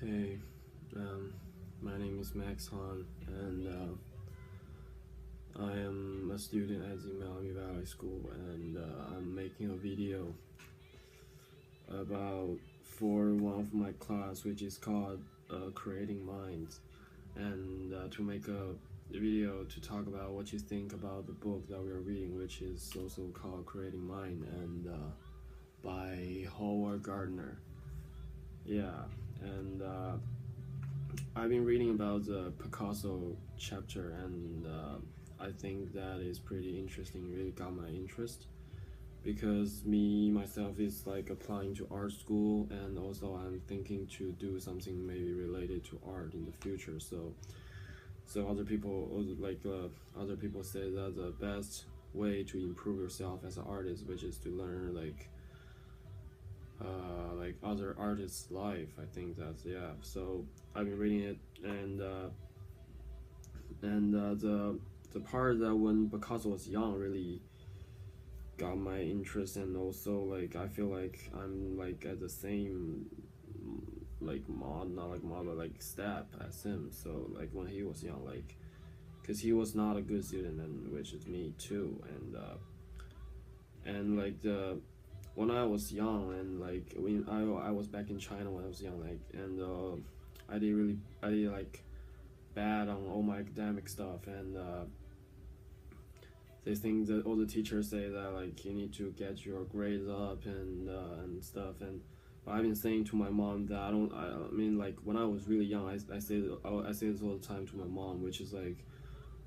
Hey, um, my name is Max Han, and I am a student at the Miami Valley School, and I'm making a video about for one of my class, which is called Creating Minds, and to make a video to talk about what you think about the book that we are reading, which is also called Creating Mind, and by Howard Gardner. Yeah, and I've been reading about the Picasso chapter, and I think that is pretty interesting. Really got my interest because me myself is like applying to art school, and also I'm thinking to do something maybe related to art in the future. So other people other people say that the best way to improve yourself as an artist, which is to learn like other artists' life. I think that's yeah. So I've been reading it, and the part that when Picasso was young really got my interest, and also like I feel like I'm like at the same like mod not like mod but like step as him. So like when he was young, like because he was not a good student, and which is me too, and like the when I was young, and like when I was back in China when I was young, like and I did like bad on all my academic stuff, and they think that all the teachers say that like you need to get your grades up and stuff, and but I've been saying to my mom that I mean like when I was really young, I say this all the time to my mom, which is like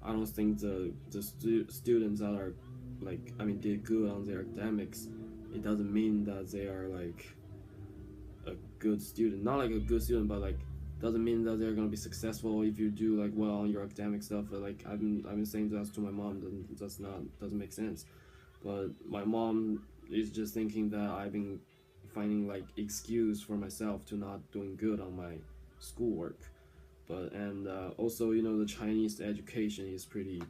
I don't think the students that are like I mean did good on their academics, it doesn't mean that they are like a good student. Not like a good student, but like doesn't mean that they're gonna be successful if you do like well on your academic stuff. But like I've been saying that to my mom, then that's not doesn't make sense. But my mom is just thinking that I've been finding like excuse for myself to not doing good on my schoolwork. But and also the Chinese education is pretty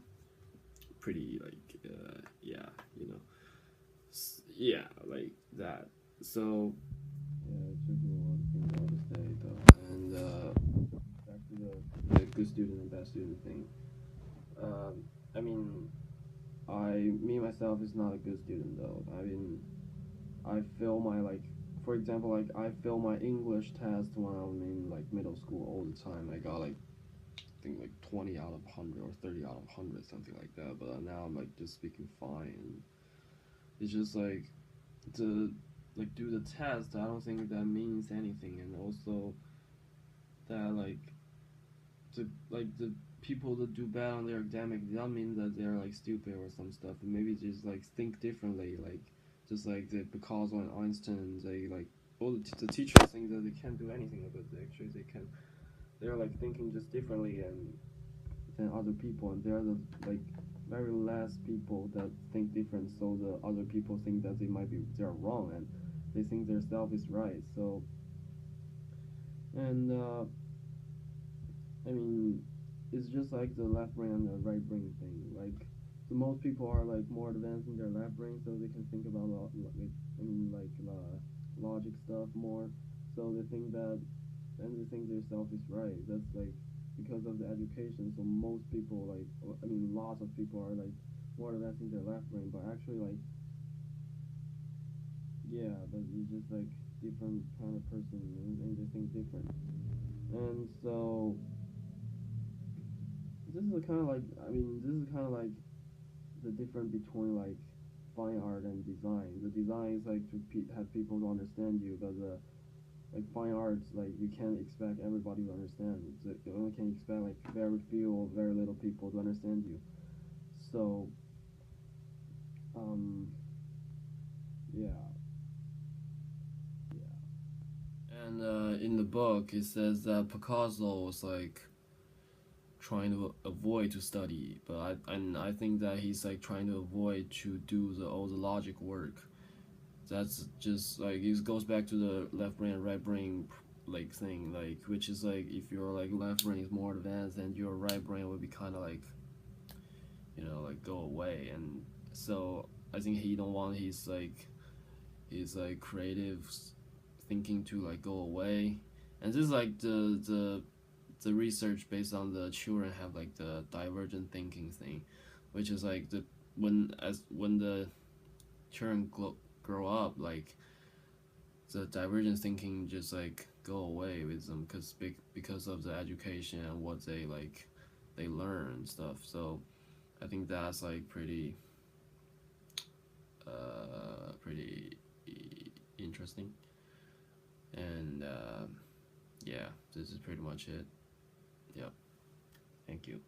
like yeah you know yeah like that. So yeah, it took me a while to think about this day though. And back to the good student and bad student thing. I mean, me myself is not a good student though. I mean, I fail my like, for example, like I fail my English test when I'm in like middle school all the time. I got like I think like 20 out of 100 or 30 out of 100, something like that. But now I'm like just speaking fine. And it's just like to like do the test. I don't think that means anything, and also that the people that do bad on their academic, that don't mean that they're like stupid or some stuff. Maybe just like think differently, like just like the Picasso and Einstein, they like all the teachers think that they can't do anything, but actually they can. They're like thinking just differently and than other people, and they're the like very less people that think different. So the other people think that they're wrong, and they think their self is right. So and I mean, it's just like the left brain and the right brain thing. Like, so most people are like more advanced in their left brain, so they can think about logic stuff more. So they think that, and they think their self is right. That's like because of the education. So most people like, I mean, lots of people are like more advanced in their left brain, but actually like, yeah, but it's just like different kind of person, and they think different. And so this is kind of like, I mean, this is kind of like the difference between like fine art and design. The design is like to have people to understand you, but the like fine arts, like you can't expect everybody to understand. So you only can expect like very few or very little people to understand you. So um yeah and in the book it says that Picasso was like trying to avoid to study, but I think that he's like trying to avoid to do all the logic work. That's just like it goes back to the left brain and right brain like thing, like which is like if your like left brain is more advanced and your right brain would be kind of like like go away. And so I think he don't want his like creative thinking to like go away, And this is like the research based on the children have like the divergent thinking thing, which is like when the children grow up, like the divergent thinking just like go away with them because of the education and what they learn and stuff. So I think that's like pretty interesting. And yeah, this is pretty much it. Yep. Thank you.